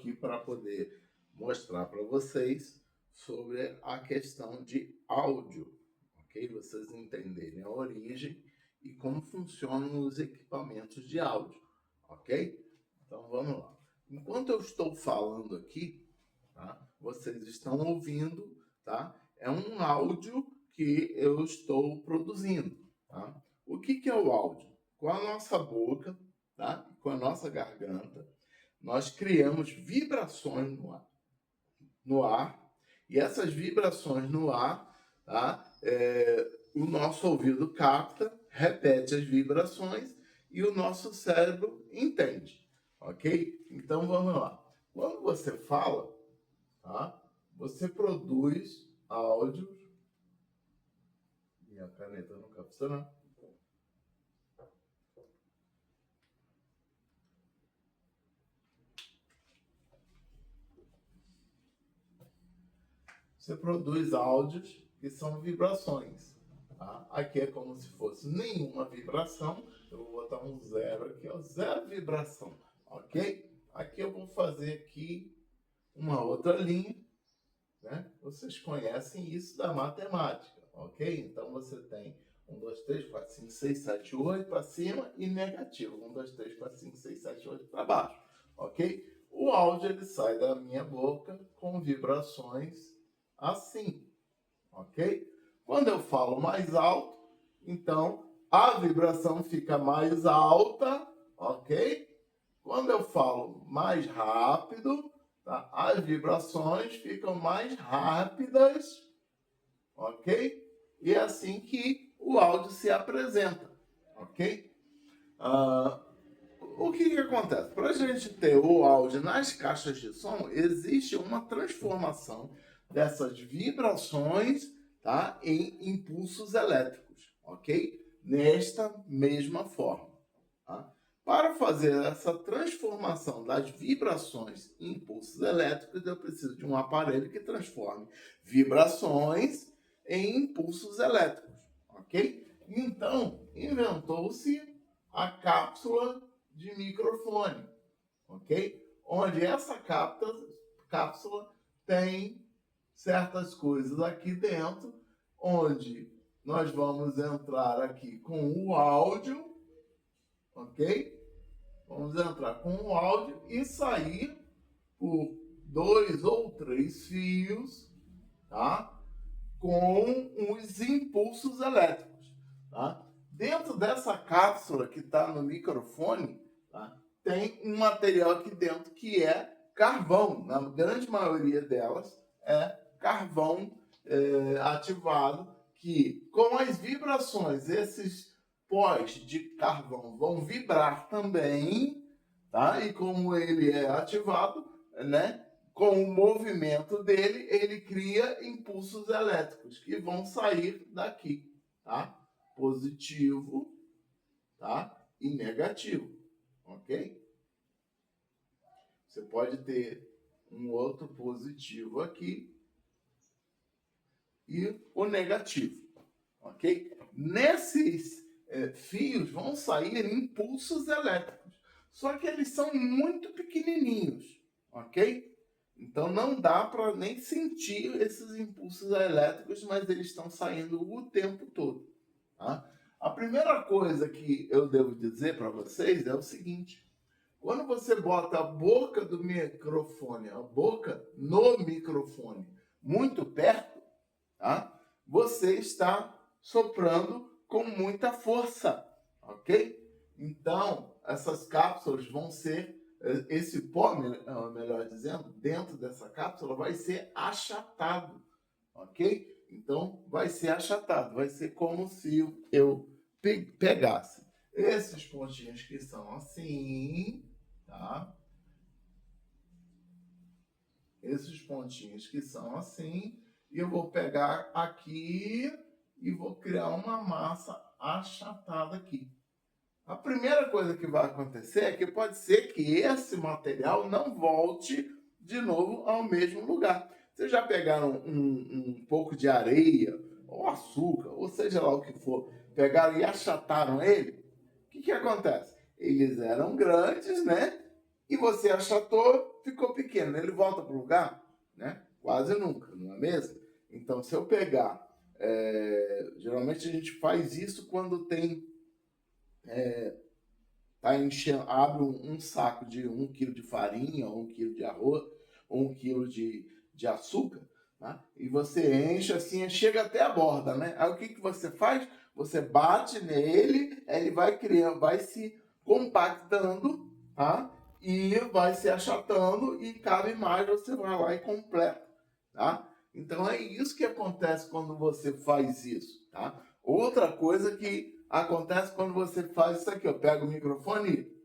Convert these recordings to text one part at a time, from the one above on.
aqui para poder mostrar para vocês sobre a questão de áudio, ok? Vocês entenderem a origem e como funcionam os equipamentos de áudio, ok? Então vamos lá. Enquanto eu estou falando aqui, tá? Vocês estão ouvindo, tá? É um áudio que eu estou produzindo, tá? O que é o áudio? Com a nossa boca, tá? Com a nossa garganta, nós criamos vibrações no ar, e essas vibrações no ar, tá? O nosso ouvido capta, repete as vibrações e o nosso cérebro entende, ok? Então vamos lá. Quando você fala, tá? Você produz áudios. Minha caneta não está funcionando. Você produz áudios que são vibrações. Tá? Aqui é como se fosse nenhuma vibração. Eu vou botar um zero aqui, ó, zero vibração, ok? Aqui eu vou fazer aqui uma outra linha, né? Vocês conhecem isso da matemática, ok? Então você tem 1, 2, 3, 4, 5, 6, 7, 8 para cima e negativo. 1, 2, 3, 4, 5, 6, 7, 8 para baixo, ok? O áudio ele sai da minha boca com vibrações assim, ok? Quando eu falo mais alto, então a vibração fica mais alta, ok? Quando eu falo mais rápido, tá? As vibrações ficam mais rápidas, ok? E é assim que o áudio se apresenta, ok? O que acontece? Para a gente ter o áudio nas caixas de som, existe uma transformação dessas vibrações, tá, em impulsos elétricos, ok? Nesta mesma forma. Tá? Para fazer essa transformação das vibrações em impulsos elétricos, eu preciso de um aparelho que transforme vibrações em impulsos elétricos, ok? Então, inventou-se a cápsula de microfone, ok? Onde essa cápsula tem certas coisas aqui dentro, onde nós vamos entrar aqui com o áudio, ok? Vamos entrar com o áudio e sair por 2 ou 3 fios, tá? Com os impulsos elétricos, tá? Dentro dessa cápsula que está no microfone, tá? Tem um material aqui dentro que é carvão. Na grande maioria delas é carvão ativado, que com as vibrações, esses pós de carvão vão vibrar também, tá? E como ele é ativado, né? Com o movimento dele, ele cria impulsos elétricos que vão sair daqui, tá? Positivo, tá? E negativo, ok? Você pode ter um outro positivo aqui e o negativo, ok? Nesses fios vão sair impulsos elétricos, só que eles são muito pequenininhos, ok? Então não dá para nem sentir esses impulsos elétricos, mas eles estão saindo o tempo todo. Tá? A primeira coisa que eu devo dizer para vocês é o seguinte: quando você bota a boca do microfone, a boca no microfone muito perto, tá? Você está soprando com muita força, ok? Então essas cápsulas vão ser esse pó, melhor dizendo, dentro dessa cápsula vai ser achatado, ok? Então, vai ser achatado, vai ser como se eu pegasse esses pontinhos que são assim, tá? Esses pontinhos que são assim, e eu vou pegar aqui e vou criar uma massa achatada aqui. A primeira coisa que vai acontecer é que pode ser que esse material não volte de novo ao mesmo lugar. Vocês já pegaram um pouco de areia, ou açúcar, ou seja lá o que for, pegaram e achataram ele? O que acontece? Eles eram grandes, né? e você achatou, ficou pequeno. Ele volta para o lugar? Né? Quase nunca, não é mesmo? Então, se eu pegar... geralmente a gente faz isso quando tem... tá enchendo, abre um saco de 1 quilo de farinha, ou 1 quilo de arroz, ou 1 quilo de açúcar, tá? E você enche assim, chega até a borda, né? Aí o que você faz? Você bate nele, ele vai criando, vai se compactando, tá? E vai se achatando e cabe mais, você vai lá e completa, tá? Então é isso que acontece quando você faz isso, tá? Outra coisa que acontece quando você faz isso aqui, ó, pega o microfone e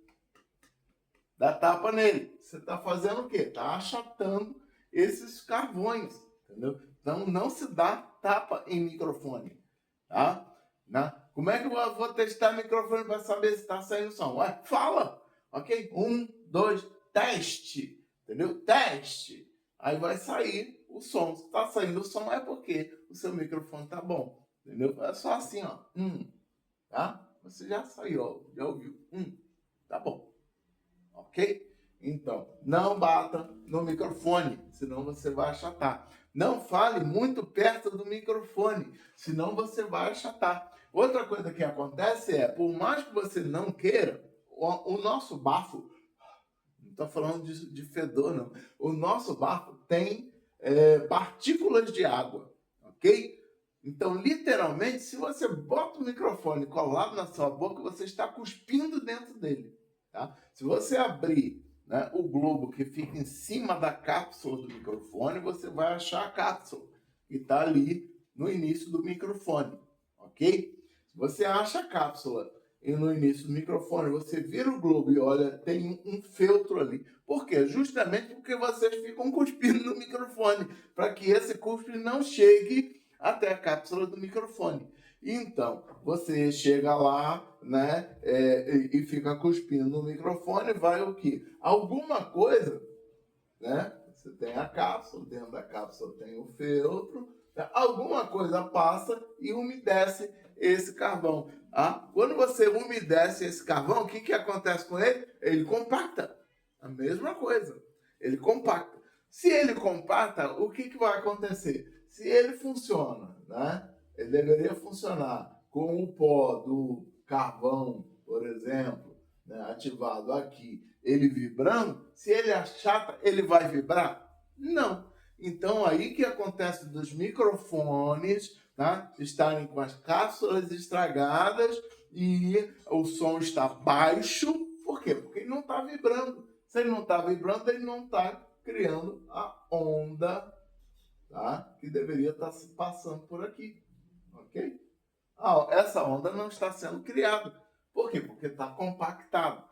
dá tapa nele. Você está fazendo o quê? Está achatando esses carvões, entendeu? Então não se dá tapa em microfone, tá? Né? Como é que eu vou testar o microfone para saber se está saindo som? Ué, fala, ok? 1, 2, teste, entendeu? Teste. Aí vai sair o som. Se está saindo o som é porque o seu microfone está bom, entendeu? É só assim, ó. Tá? Você já saiu, já ouviu. Tá bom. Ok? Então, não bata no microfone, senão você vai achatar. Não fale muito perto do microfone, senão você vai achatar. Outra coisa que acontece é, por mais que você não queira, o nosso bafo, não estou falando de fedor, não. O nosso bafo tem partículas de água, ok? Então, literalmente, se você bota o microfone colado na sua boca, você está cuspindo dentro dele. Tá? Se você abrir, né, o globo que fica em cima da cápsula do microfone, você vai achar a cápsula que está ali no início do microfone. Ok? Se você acha a cápsula e no início do microfone, você vira o globo e olha, tem um feltro ali. Por quê? Justamente porque vocês ficam cuspindo no microfone, para que esse cuspe não chegue até a cápsula do microfone. Então, você chega lá, né, e fica cuspindo no microfone, vai o quê? Alguma coisa, né? Você tem a cápsula, dentro da cápsula tem o feltro, né? Alguma coisa passa e umedece esse carvão. Ah, quando você umedece esse carvão, o que acontece com ele? Ele compacta. A mesma coisa. Ele compacta. Se ele compacta, o que vai acontecer? Se ele funciona, né? Ele deveria funcionar com o pó do carvão, por exemplo, né, ativado aqui, ele vibrando, se ele achata, ele vai vibrar? Não. Então, aí que acontece dos microfones, tá, estarem com as cápsulas estragadas e o som está baixo. Por quê? Porque ele não está vibrando. Se ele não está vibrando, ele não está criando a onda, tá, que deveria estar se passando por aqui. Ok? Essa onda não está sendo criada. Por quê? Porque está compactado.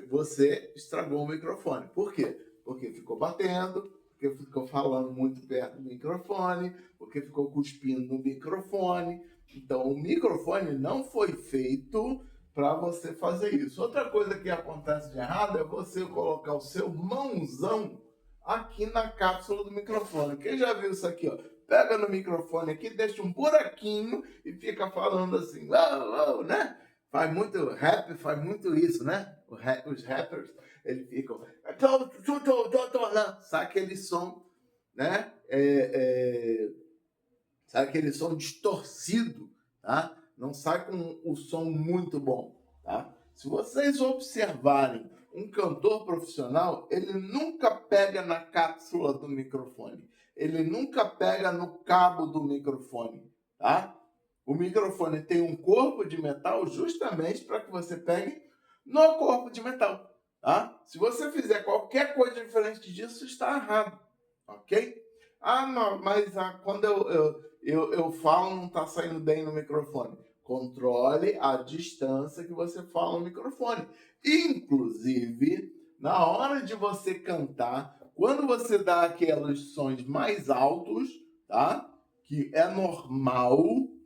Você estragou o microfone. Por quê? Porque ficou batendo, porque ficou falando muito perto do microfone, porque ficou cuspindo no microfone. Então, o microfone não foi feito para você fazer isso. Outra coisa que acontece de errado é você colocar o seu mãozão aqui na cápsula do microfone. Quem já viu isso aqui, ó? Pega no microfone aqui, deixa um buraquinho e fica falando assim, né? Faz muito rap, faz muito isso, né? Os rappers, eles ficam, sabe aquele som, né? Sabe aquele som distorcido, tá? Não sai com o som muito bom, tá? Se vocês observarem um cantor profissional, ele nunca pega na cápsula do microfone. Ele nunca pega no cabo do microfone, tá? O microfone tem um corpo de metal justamente para que você pegue no corpo de metal, tá? Se você fizer qualquer coisa diferente disso, está errado, ok? Não, mas quando eu falo, não está saindo bem no microfone. Controle a distância que você fala no microfone. Inclusive, na hora de você cantar, quando você dá aqueles sons mais altos, tá? Que é normal,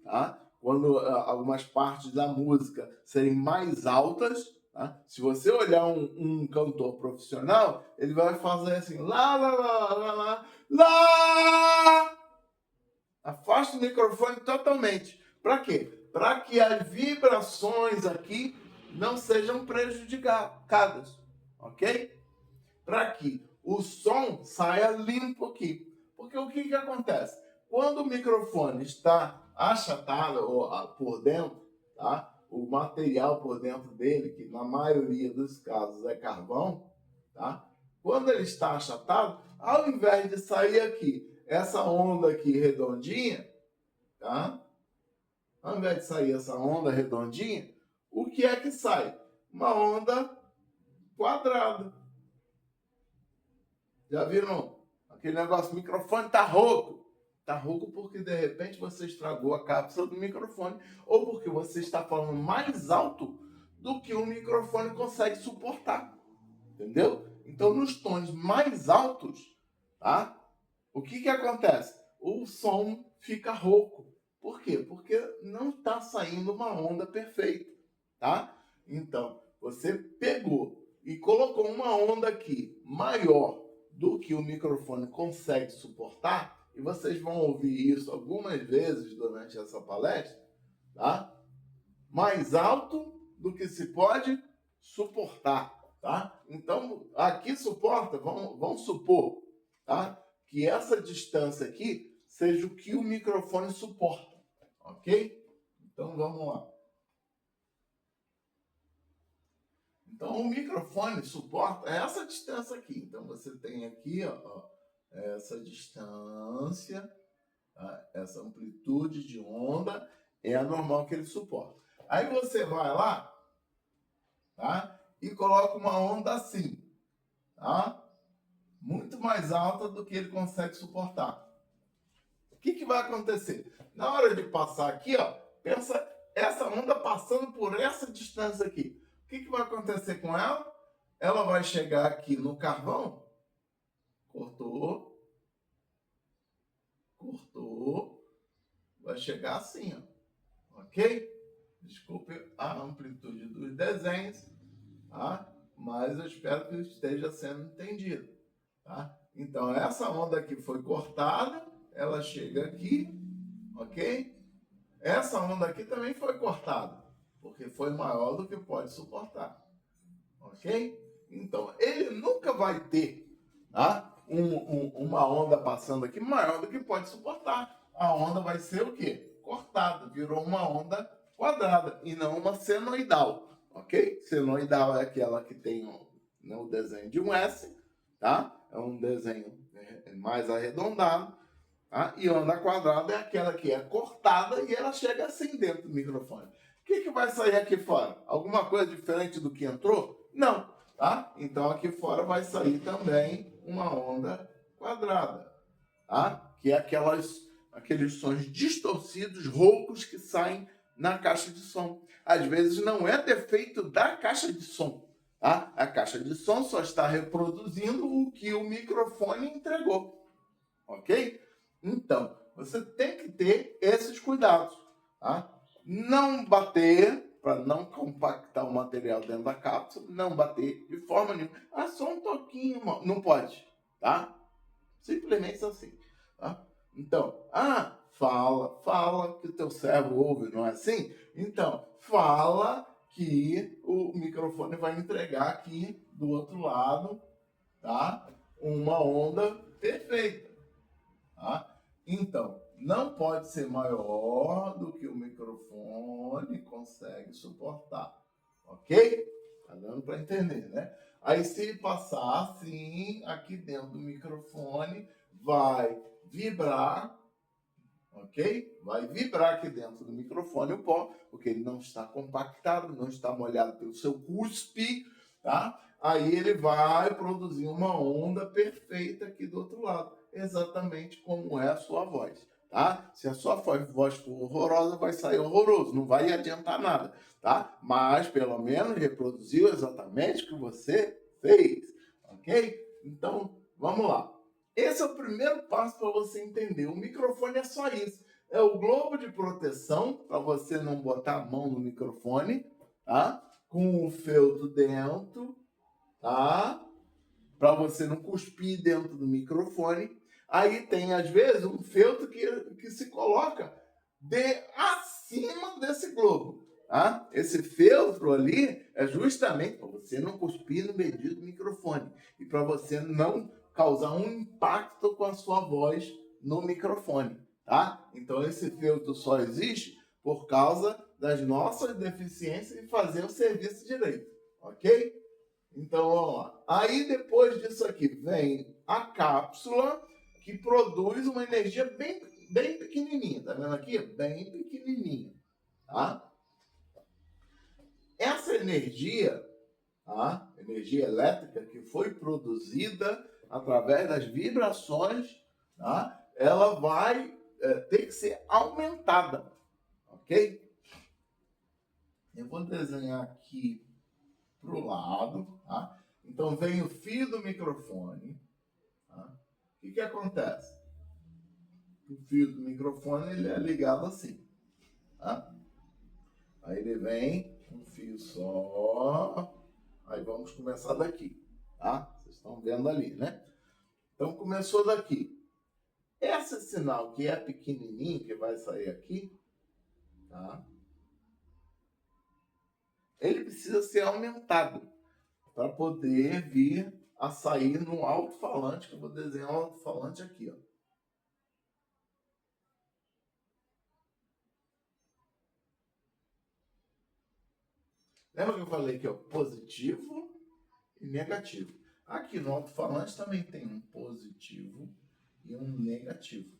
tá? Quando algumas partes da música serem mais altas, tá? Se você olhar um cantor profissional, ele vai fazer assim, lá, lá, lá, lá, lá, lá. Afasta o microfone totalmente. Para quê? Para que as vibrações aqui não sejam prejudicadas, ok? para que o som saia limpo aqui. Porque o que acontece? Quando o microfone está achatado por dentro, tá? O material por dentro dele, que na maioria dos casos é carvão, tá? Quando ele está achatado, ao invés de sair aqui, essa onda aqui redondinha, tá? Ao invés de sair essa onda redondinha, o que é que sai? Uma onda quadrada. Já viram aquele negócio? O microfone tá rouco. Tá rouco porque de repente você estragou a cápsula do microfone ou porque você está falando mais alto do que o microfone consegue suportar. Entendeu? Então, nos tons mais altos, tá? O que acontece? O som fica rouco. Por quê? Porque não está saindo uma onda perfeita, tá? Então, você pegou e colocou uma onda aqui maior do que o microfone consegue suportar, e vocês vão ouvir isso algumas vezes durante essa palestra, tá? Mais alto do que se pode suportar, tá? Então, aqui suporta, vamos supor, tá? Que essa distância aqui seja o que o microfone suporta, ok? Então, vamos lá. Então, o microfone suporta essa distância aqui. Então, você tem aqui, ó, essa distância, tá? Essa amplitude de onda é a normal que ele suporta. Aí você vai lá, tá? E coloca uma onda assim, tá? Muito mais alta do que ele consegue suportar. O que vai acontecer? Na hora de passar aqui, ó, pensa essa onda passando por essa distância aqui. O que vai acontecer com ela? Ela vai chegar aqui no carvão, cortou, vai chegar assim, ó, ok? Desculpe a amplitude dos desenhos, tá? Mas eu espero que esteja sendo entendido, tá? Então, essa onda aqui foi cortada, ela chega aqui, ok? Essa onda aqui também foi cortada, porque foi maior do que pode suportar, ok? Então, ele nunca vai ter, tá? Uma onda passando aqui maior do que pode suportar. A onda vai ser o quê? Cortada, virou uma onda quadrada e não uma senoidal, ok? Senoidal é aquela que tem o desenho de um S, tá? É um desenho mais arredondado, tá? E onda quadrada é aquela que é cortada e ela chega assim dentro do microfone. O que vai sair aqui fora? Alguma coisa diferente do que entrou? Não, tá? Então aqui fora vai sair também uma onda quadrada, tá? Que é aqueles sons distorcidos, roucos que saem na caixa de som. Às vezes não é defeito da caixa de som, tá? A caixa de som só está reproduzindo o que o microfone entregou, ok? Então, você tem que ter esses cuidados, tá? Não bater, para não compactar o material dentro da cápsula, não bater de forma nenhuma. Ah, só um toquinho, não pode, tá? Simplesmente assim, tá? Então, fala que o teu cérebro ouve, não é assim? Então, fala que o microfone vai entregar aqui do outro lado, tá? Uma onda perfeita, tá? Então, não pode ser maior do que o microfone consegue suportar, ok? Tá dando para entender, né? Aí, se passar assim, aqui dentro do microfone, vai vibrar, ok? Vai vibrar aqui dentro do microfone o pó, porque ele não está compactado, não está molhado pelo seu cuspe, tá? Aí ele vai produzir uma onda perfeita aqui do outro lado, exatamente como é a sua voz, tá? Se a sua voz for horrorosa, vai sair horroroso, não vai adiantar nada, tá? Mas pelo menos reproduziu exatamente o que você fez, ok? Então, vamos lá. Esse é o primeiro passo para você entender. O microfone é só isso. É o globo de proteção para você não botar a mão no microfone, tá? Com o feltro dentro, tá? Para você não cuspir dentro do microfone. Aí tem, às vezes, um feltro que se coloca acima desse globo. Tá? Esse feltro ali é justamente para você não cuspir no meio do microfone e para você não causar um impacto com a sua voz no microfone, tá? Então esse feltro só existe por causa das nossas deficiências em fazer o serviço direito, ok? Então vamos lá. Aí depois disso aqui vem a cápsula que produz uma energia bem pequenininha, tá vendo aqui? Bem pequenininha, tá? Essa energia, tá? Energia elétrica que foi produzida através das vibrações, tá? Ela vai ter que ser aumentada, ok? Eu vou desenhar aqui para o lado, tá? Então vem o fio do microfone, tá? O que acontece? O fio do microfone ele é ligado assim, tá? Aí ele vem um fio só. Aí vamos começar daqui, tá? Vocês estão vendo ali, né? Então começou daqui. Esse sinal que é pequenininho, que vai sair aqui, tá? Ele precisa ser aumentado para poder vir a sair no alto-falante, que eu vou desenhar um alto-falante aqui, ó. Lembra que eu falei que é o positivo e negativo? Aqui no alto-falante também tem um positivo e um negativo,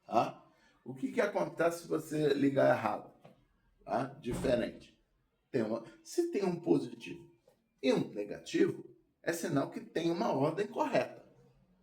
tá? O que acontece se você ligar errado? Tá? Diferente. Se tem um positivo e um negativo, é sinal que tem uma ordem correta,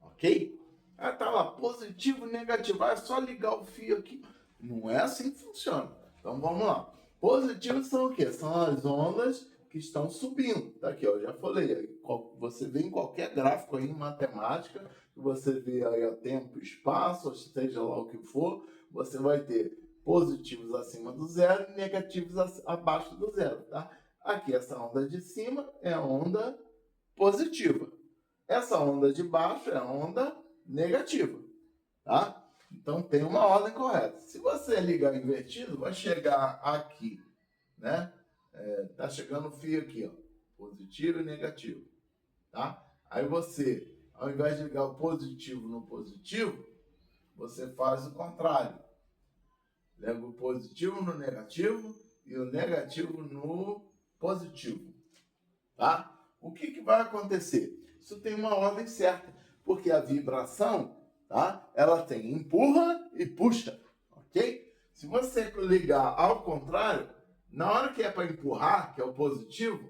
ok? Ah, tá lá, positivo e negativo, é só ligar o fio aqui. Não é assim que funciona. Então vamos lá. Positivos são o quê? São as ondas que estão subindo. Tá aqui, ó, já falei. Você vê em qualquer gráfico aí em matemática, que você vê aí o tempo, espaço, seja lá o que for, você vai ter positivos acima do zero e negativos abaixo do zero, tá? Aqui, essa onda de cima é a onda positiva. Essa onda de baixo é a onda negativa, tá? Então tem uma ordem correta. Se você ligar invertido, vai chegar aqui, né? Tá chegando o fio aqui, ó, positivo e negativo, tá? Aí você, ao invés de ligar o positivo no positivo, você faz o contrário. Leva o positivo no negativo e o negativo no positivo, tá? O que vai acontecer? Isso tem uma ordem certa, porque a vibração, tá? Ela tem empurra e puxa, ok? Se você ligar ao contrário, na hora que é para empurrar, que é o positivo,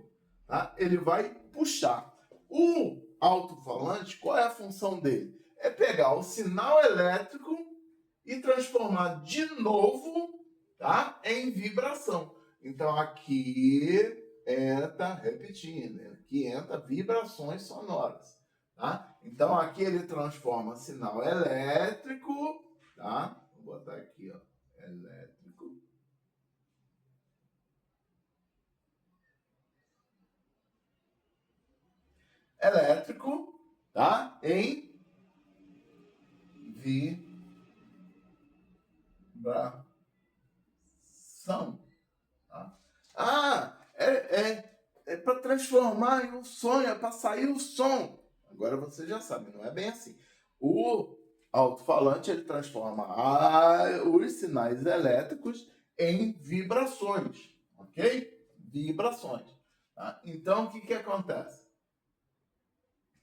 tá? Ele vai puxar. O alto-falante, qual é a função dele? É pegar o sinal elétrico e transformar de novo, tá? Em vibração. Então aqui entra, repetindo, né? Aqui entra vibrações sonoras, tá? Então aqui ele transforma sinal elétrico, tá? Vou botar aqui, ó, elétrico. Elétrico, tá? Em vibração, tá? Ah, é para transformar em um som, é para sair o som. Agora você já sabe, não é bem assim. O alto-falante ele transforma os sinais elétricos em vibrações, ok? Vibrações. Tá? Então, o que acontece?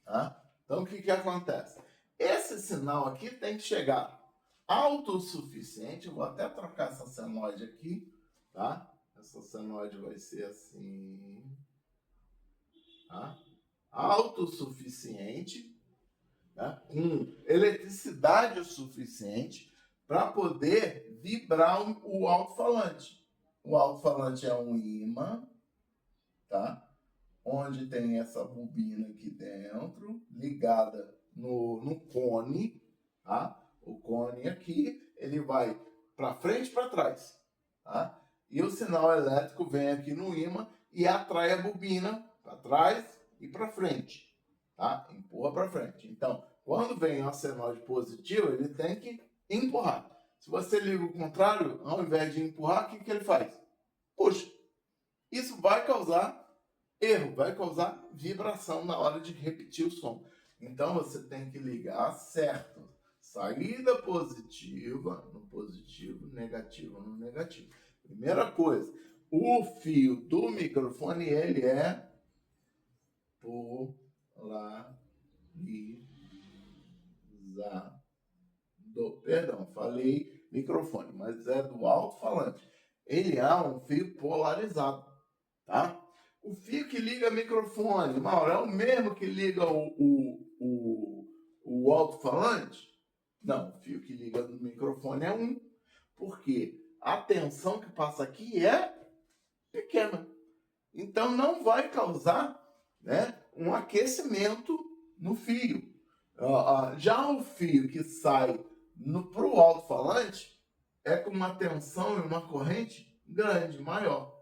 Tá? Então, o que acontece? Esse sinal aqui tem que chegar alto o suficiente. Eu vou até trocar essa senoide aqui, tá? Essa senoide vai ser assim, tá? Alto o suficiente, tá? Com eletricidade o suficiente para poder vibrar o alto-falante. O alto-falante é um ímã, tá? Onde tem essa bobina aqui dentro, ligada no cone, tá? O cone aqui, ele vai para frente e para trás, tá? E o sinal elétrico vem aqui no ímã e atrai a bobina para trás e para frente, tá? Empurra para frente. Então, quando vem a senoide positiva, ele tem que empurrar. Se você liga o contrário, ao invés de empurrar, o que ele faz? Puxa. isso vai causar erro, vai causar vibração na hora de repetir o som. Então você tem que ligar certo. Saída positiva no positivo, negativa no negativo. Primeira coisa, o fio do microfone ele é polarizado. Perdão, falei microfone, mas é do alto-falante. Ele é um fio polarizado, tá? O fio que liga microfone, Mauro, é o mesmo que liga o alto-falante? Não, o fio que liga no microfone é um, porque a tensão que passa aqui é pequena. Então não vai causar, né, um aquecimento no fio. Já o fio que sai para o alto-falante é com uma tensão e uma corrente grande, maior.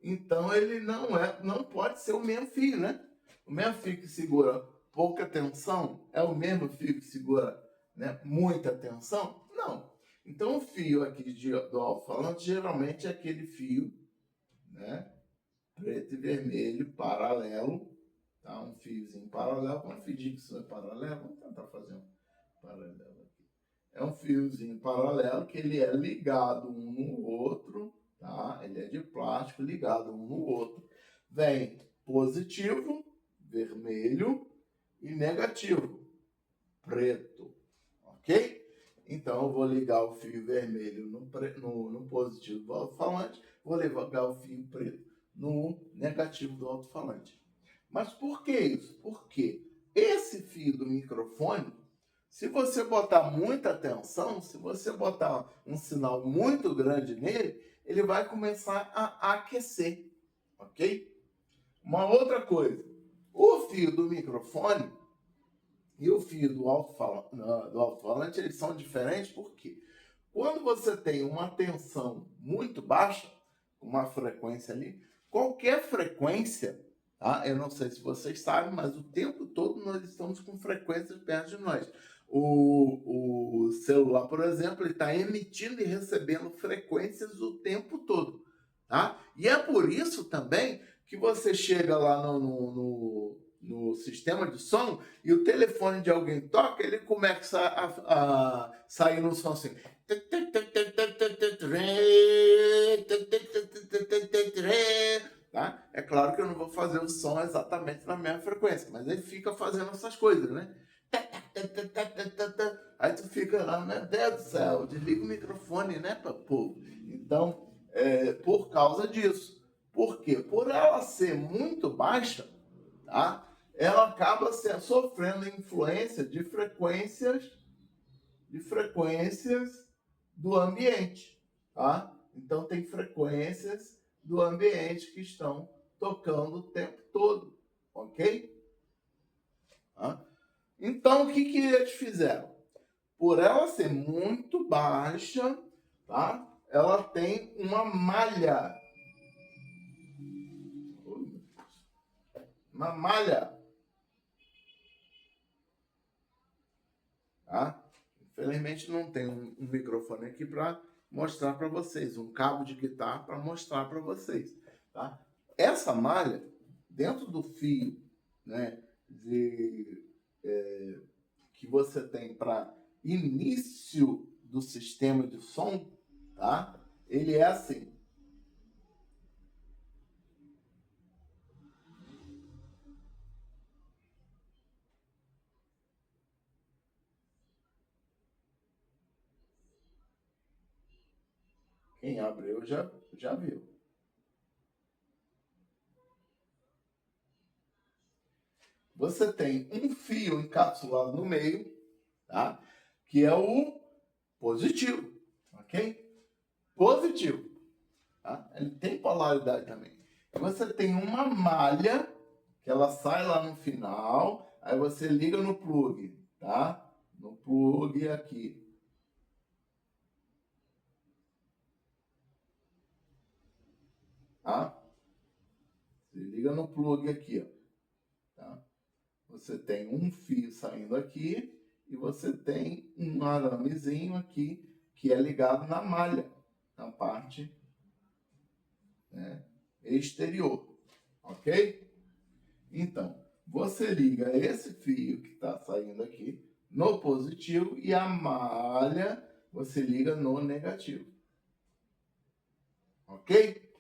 Então ele não pode ser o mesmo fio, né? O mesmo fio que segura pouca tensão é o mesmo fio que segura, né, muita tensão? Não. Então o fio aqui do alto-falante geralmente é aquele fio, né, preto e vermelho, paralelo, tá? Um fiozinho paralelo. Vamos fingir que isso é paralelo. Vamos tentar fazer um paralelo aqui. É um fiozinho paralelo que ele é ligado um no outro, tá? Ele é de plástico ligado um no outro. Vem positivo, vermelho, e negativo, preto, ok? Então eu vou ligar o fio vermelho no positivo do alto-falante, vou ligar o fio preto no negativo do alto-falante. Mas por que isso? Porque esse fio do microfone, se você botar muita tensão, se você botar um sinal muito grande nele, ele vai começar a aquecer, ok? Uma outra coisa, o fio do microfone e o fio do alto-falante, eles são diferentes porque quando você tem uma tensão muito baixa, uma frequência ali, qualquer frequência, tá? Eu não sei se vocês sabem, mas o tempo todo nós estamos com frequências perto de nós. O celular, por exemplo, ele está emitindo e recebendo frequências o tempo todo, tá? E é por isso também que você chega lá no sistema de som e o telefone de alguém toca, ele começa a sair no som assim. Tá? É claro que eu não vou fazer o som exatamente na mesma frequência, mas ele fica fazendo essas coisas, né? Aí tu fica lá, meu Deus do céu, desliga o microfone, né, pô? Então, por causa disso. Por quê? Por ela ser muito baixa, tá? Ela acaba sofrendo influência de frequências do ambiente, tá? Então tem frequências do ambiente que estão tocando o tempo todo, ok? Tá? Então o que eles fizeram? Por ela ser muito baixa, tá? Ela tem uma malha. Uma malha. Tá? Infelizmente não tem um microfone aqui para mostrar para vocês, um cabo de guitarra para mostrar para vocês, tá? Essa malha, dentro do fio, né, que você tem para início do sistema de som, tá? Ele é assim. Quem abriu já viu. Você tem um fio encapsulado no meio, tá? Que é o positivo, ok? Positivo, tá? Ele tem polaridade também. E você tem uma malha que ela sai lá no final, aí você liga no plug, tá? No plug aqui. Tá? Você liga no plug aqui, ó. Tá? Você tem um fio saindo aqui e você tem um aramezinho aqui que é ligado na malha, na parte, né, exterior, ok? Então, você liga esse fio que está saindo aqui no positivo e a malha você liga no negativo, ok?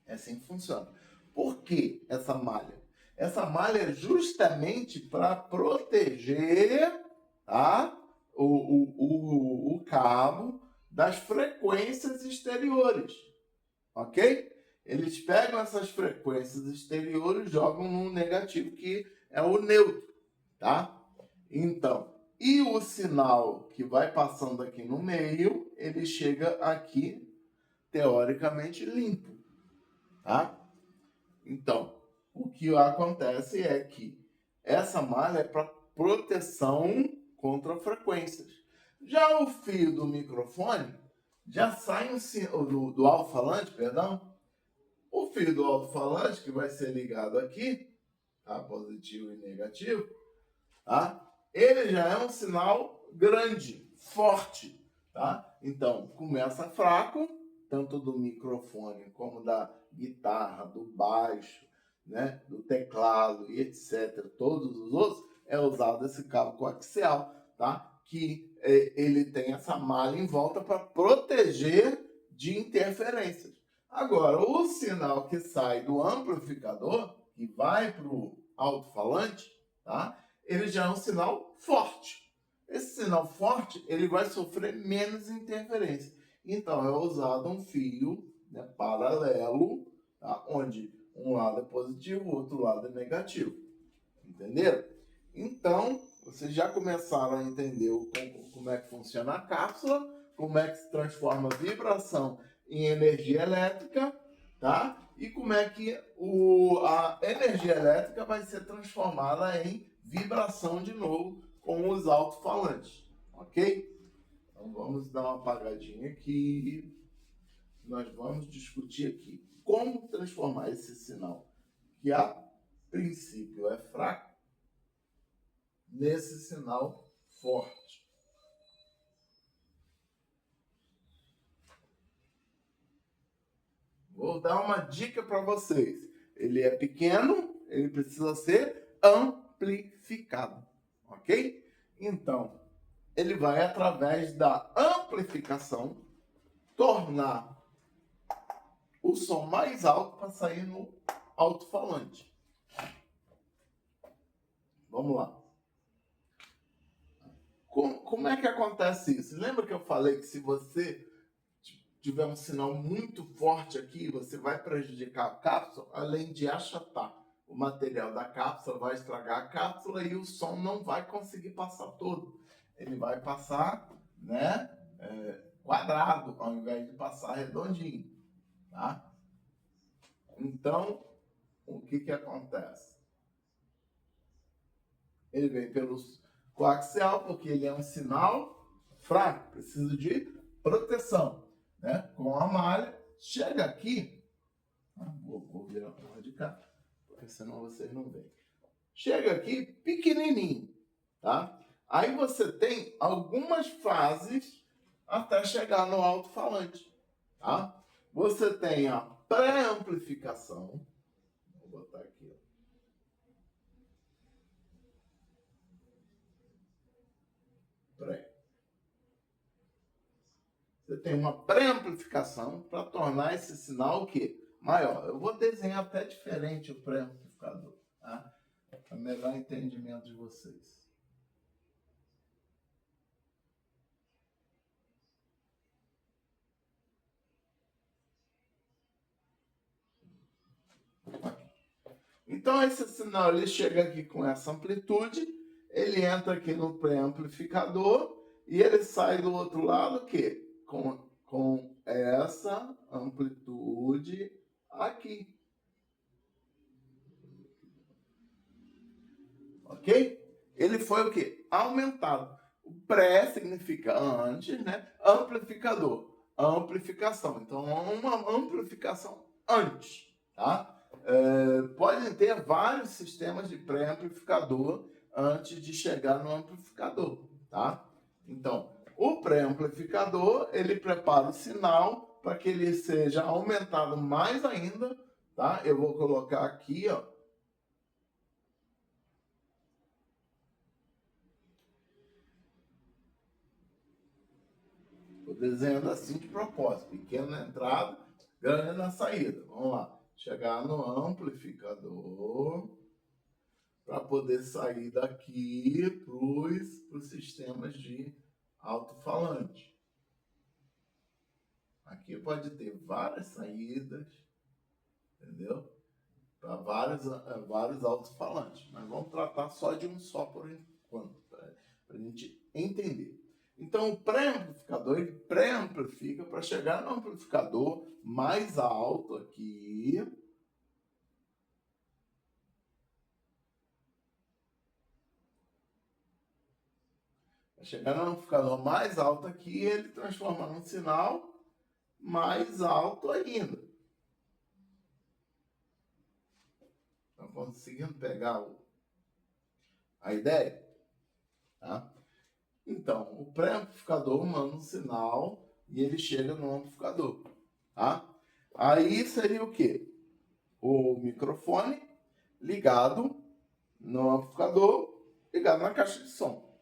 É assim que funciona. Por que essa malha? Essa malha é justamente para proteger, tá, o cabo das frequências exteriores, ok? Eles pegam essas frequências exteriores e jogam no negativo, que é o neutro, tá? Então, e o sinal que vai passando aqui no meio, ele chega aqui, teoricamente, limpo, tá? Então, o que acontece é que essa malha é para proteção contra frequências. Já o fio do microfone, já sai do alto-falante, perdão, o fio do alto-falante que vai ser ligado aqui, tá? Positivo e negativo, tá? Ele já é um sinal grande, forte, tá? Então, começa fraco, tanto do microfone como da guitarra, do baixo, né, do teclado e etc. Todos os outros, é usado esse cabo coaxial, tá? Que ele tem essa malha em volta para proteger de interferências. Agora, o sinal que sai do amplificador, que vai para o alto-falante, tá? Ele já é um sinal forte. Esse sinal forte, ele vai sofrer menos interferência. Então, é usado um fio, né, paralelo, tá? Onde um lado é positivo, o outro lado é negativo. Entenderam? Então, vocês já começaram a entender como é que funciona a cápsula, como é que se transforma a vibração em energia elétrica, tá? E como é que a energia elétrica vai ser transformada em vibração de novo com os alto-falantes, ok? Então vamos dar uma apagadinha aqui. Nós vamos discutir aqui como transformar esse sinal, que a princípio é fraco, nesse sinal forte. Vou dar uma dica para vocês. Ele é pequeno, ele precisa ser amplificado, ok? Então, ele vai, através da amplificação, tornar o som mais alto para sair no alto-falante. Vamos lá. Como é que acontece isso? Lembra que eu falei que se você tiver um sinal muito forte aqui, você vai prejudicar a cápsula, além de achatar o material da cápsula, vai estragar a cápsula e o som não vai conseguir passar todo. Ele vai passar, né, quadrado, ao invés de passar redondinho, tá? Então, o que acontece? Ele vem pelo coaxial, porque ele é um sinal fraco, precisa de proteção, né? Com a malha, chega aqui, vou virar para lá de cá, porque senão vocês não veem. Chega aqui pequenininho, tá? Aí você tem algumas fases até chegar no alto-falante, tá? Você tem a pré-amplificação, vou botar aqui, ó. Você tem uma pré-amplificação para tornar esse sinal o quê? Maior. Eu vou desenhar até diferente o pré-amplificador, tá? Para melhor entendimento de vocês. Então esse sinal ele chega aqui com essa amplitude, ele entra aqui no pré-amplificador e ele sai do outro lado o quê? Com essa amplitude aqui. Ok? Ele foi o quê? Aumentado. O pré significa antes, né? Amplificador, amplificação. Então, uma amplificação antes, tá? Podem ter vários sistemas de pré-amplificador antes de chegar no amplificador, tá? Então, o pré-amplificador, ele prepara o sinal para que ele seja aumentado mais ainda, tá? Eu vou colocar aqui, ó. Estou desenhando assim de propósito. Pequeno na entrada, grande na saída. Vamos lá. Chegar no amplificador para poder sair daqui para os sistemas de alto-falante. Aqui pode ter várias saídas, entendeu? Para vários alto-falantes. Mas vamos tratar só de um só por enquanto, para a gente entender. Então, o pré-amplificador, ele pré-amplifica para chegar no amplificador mais alto aqui. Para chegar no amplificador mais alto aqui, ele transforma num sinal mais alto ainda. Estão conseguindo pegar a ideia? Tá? Então, o pré-amplificador manda um sinal e ele chega no amplificador. Tá? Aí seria o quê? O microfone ligado no amplificador, ligado na caixa de som.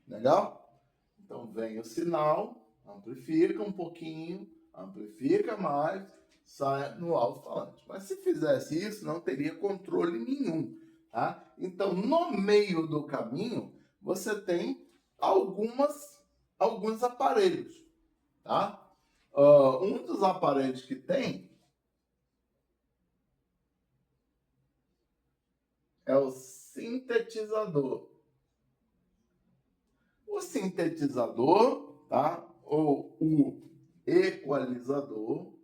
Legal? Então vem o sinal, amplifica um pouquinho, amplifica mais, sai no alto-falante. Mas se fizesse isso, não teria controle nenhum. Tá? Então, no meio do caminho, você tem alguns aparelhos. Tá? Um dos aparelhos que tem é o sintetizador. O sintetizador, tá? Ou o equalizador,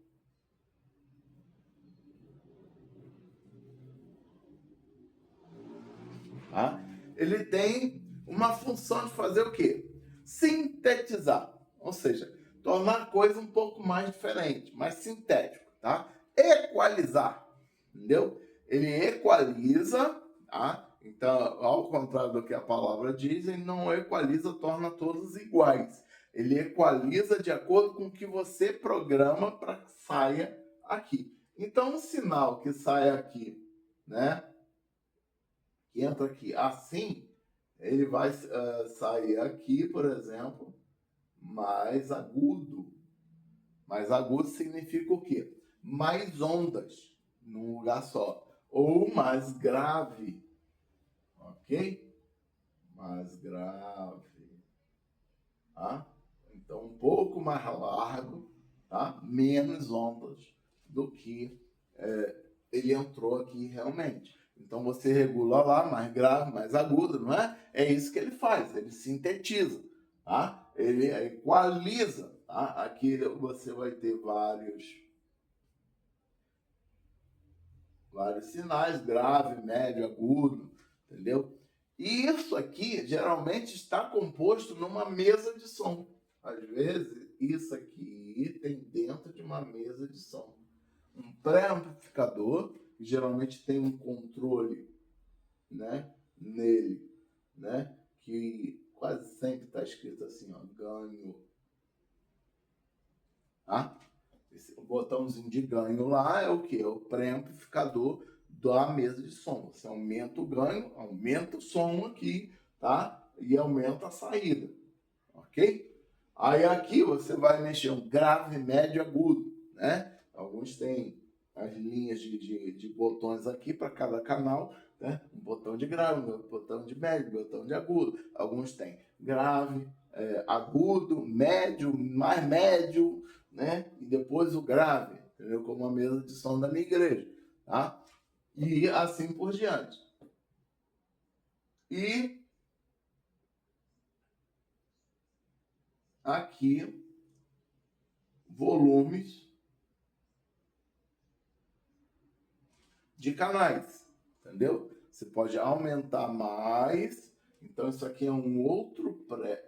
tá? Ele tem uma função de fazer o quê? Sintetizar, ou seja, tornar a coisa um pouco mais diferente, mais sintético, tá? Equalizar, entendeu? Ele equaliza, tá? Então, ao contrário do que a palavra diz, ele não equaliza, torna todos iguais. Ele equaliza de acordo com o que você programa para que saia aqui. Então, um sinal que sai aqui, né? Que entra aqui assim, ele vai sair aqui, por exemplo, mais agudo. Mais agudo significa o quê? Mais ondas num lugar só. Ou mais grave. Ok? Mais grave. Tá? Então, um pouco mais largo, tá? Menos ondas do que ele entrou aqui realmente. Então, você regula lá, mais grave, mais agudo, não é? É isso que ele faz, ele sintetiza, tá? Ele equaliza, tá? Aqui você vai ter vários sinais, grave, médio, agudo, entendeu? E isso aqui geralmente está composto numa mesa de som. Às vezes, isso aqui tem dentro de uma mesa de som. Um pré-amplificador, que geralmente tem um controle, né, nele, né, que quase sempre está escrito assim, ó, ganho. Tá? Esse botãozinho de ganho lá é o que? É o pré-amplificador da mesa de som. Você aumenta o ganho, aumenta o som aqui, tá? E aumenta a saída, ok? Aí aqui você vai mexer um grave, médio, agudo, né? Alguns têm as linhas de botões aqui para cada canal, né? Um botão de grave, um botão de médio, um botão de agudo. Alguns têm grave, agudo, médio, mais médio, né? E depois o grave, entendeu? Como a mesa de som da minha igreja, tá? E assim por diante. E aqui, volumes de canais, entendeu? Você pode aumentar mais. Então, isso aqui é um outro pré.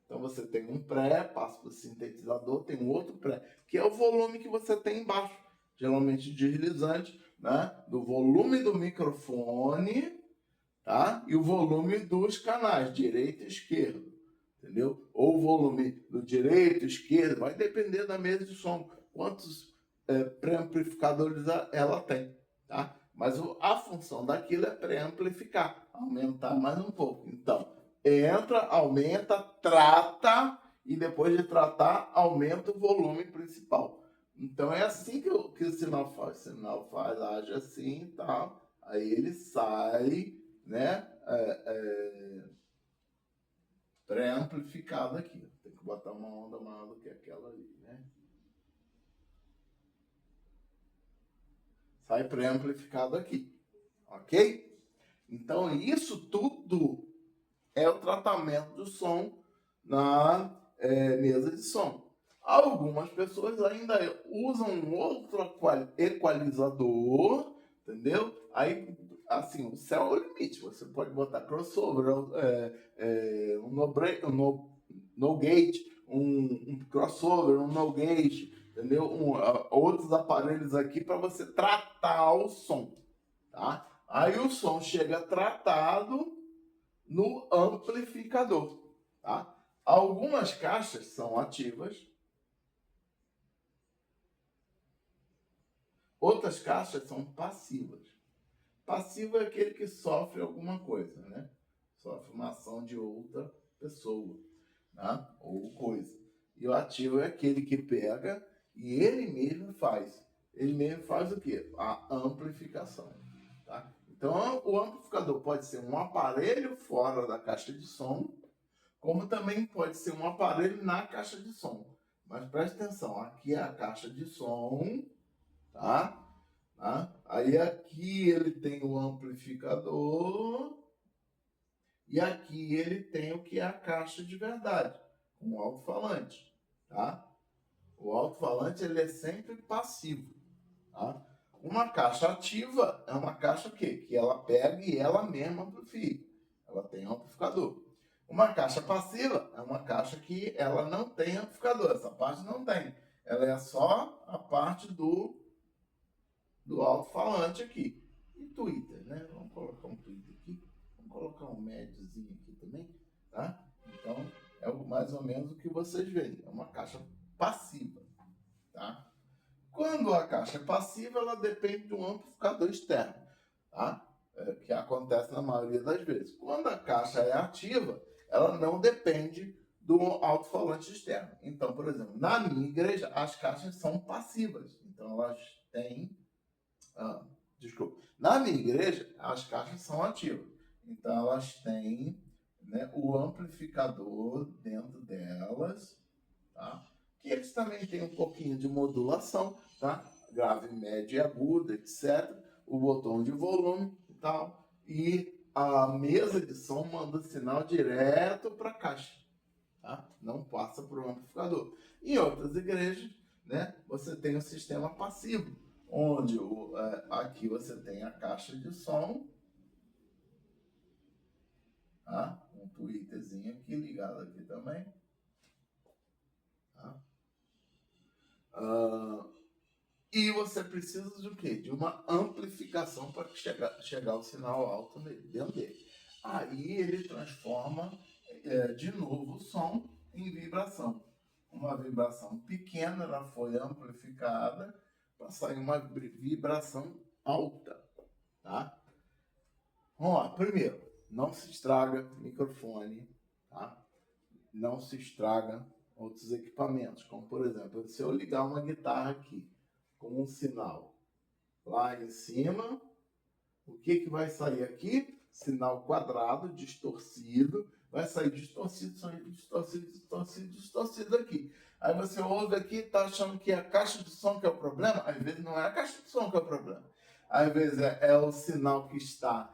Então, você tem um pré, passa para o sintetizador, tem um outro pré, que é o volume que você tem embaixo, geralmente deslizante, né? Do volume do microfone, tá? E o volume dos canais, direito e esquerdo, entendeu? Ou volume do direito, esquerdo, vai depender da mesa de som, quantos pré-amplificadores ela tem, tá? Mas a função daquilo é pré-amplificar, aumentar mais um pouco. Então, entra, aumenta, trata, e depois de tratar, aumenta o volume principal. Então, é assim que o sinal faz. O sinal age assim e tal, aí ele sai, né? Pré-amplificado aqui. Tem que botar uma onda maior do que aquela ali, né? Sai pré-amplificado aqui, ok? Então, isso tudo é o tratamento do som na mesa de som. Algumas pessoas ainda usam um outro equalizador, entendeu? Aí, assim, o céu é o limite. Você pode botar crossover, no gate, um crossover, um no gate, entendeu? Outros aparelhos aqui para você tratar o som, tá? Aí o som chega tratado no amplificador, tá? Algumas caixas são ativas, outras caixas são passivas. Passivo é aquele que sofre alguma coisa, né? Sofre uma ação de outra pessoa, tá? Ou coisa. E o ativo é aquele que pega e ele mesmo faz. Ele mesmo faz o quê? A amplificação, tá? Então, o amplificador pode ser um aparelho fora da caixa de som, como também pode ser um aparelho na caixa de som. Mas preste atenção, aqui é a caixa de som, tá? Aí aqui ele tem o amplificador e aqui ele tem o que é a caixa de verdade, com o alto-falante, tá? O alto-falante ele é sempre passivo, tá? Uma caixa ativa é uma caixa o quê? Que ela pega e ela mesma amplifica. Ela tem um amplificador. Uma caixa passiva é uma caixa que ela não tem amplificador. Essa parte não tem. Ela é só a parte do alto-falante aqui. E Twitter, né? Vamos colocar um Twitter aqui. Vamos colocar um médiozinho aqui também, tá? Então, é mais ou menos o que vocês veem. É uma caixa passiva, tá? Quando a caixa é passiva, ela depende de um amplificador externo, tá? Que acontece na maioria das vezes. Quando a caixa é ativa, ela não depende do alto-falante externo. Então, por exemplo, na minha igreja, as caixas são passivas. Então, elas têm... desculpa. Na minha igreja, as caixas são ativas. Então, elas têm, né, o amplificador dentro delas, tá? Que eles também têm um pouquinho de modulação, tá? Grave, média e aguda, etc. O botão de volume e tal. E a mesa de som manda sinal direto para a caixa, tá? Não passa por um amplificador. Em outras igrejas, né, você tem um sistema passivo, onde aqui você tem a caixa de som, tá? Um tweeterzinho aqui ligado aqui também. Tá? E você precisa de o quê? De uma amplificação para chegar o sinal alto dentro dele. Aí ele transforma de novo o som em vibração. Uma vibração pequena, ela foi amplificada para sair uma vibração alta. Tá? Vamos lá. Primeiro, não se estraga microfone, tá? Não se estraga outros equipamentos, como por exemplo, se eu ligar uma guitarra aqui com um sinal lá em cima, o que vai sair aqui? Sinal quadrado, distorcido, vai sair distorcido aqui. Aí você ouve aqui e está achando que é a caixa de som que é o problema, às vezes não é a caixa de som que é o problema. Às vezes é o sinal que está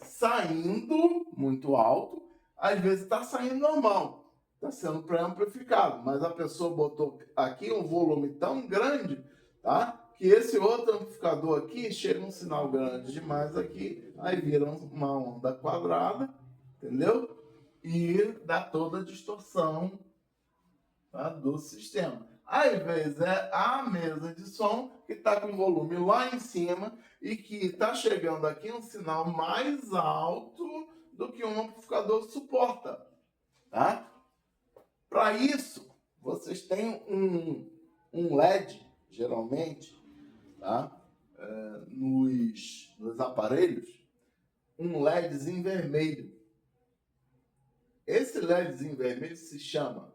saindo muito alto, às vezes está saindo normal. Está sendo pré-amplificado, mas a pessoa botou aqui um volume tão grande, tá? Que esse outro amplificador aqui chega um sinal grande demais aqui, aí vira uma onda quadrada, entendeu? E dá toda a distorção, tá, do sistema. Às vezes é a mesa de som que está com volume lá em cima e que está chegando aqui um sinal mais alto do que um amplificador suporta, tá? Para isso, vocês têm um LED, geralmente, tá? Nos aparelhos, um LEDzinho vermelho. Esse LEDzinho vermelho se chama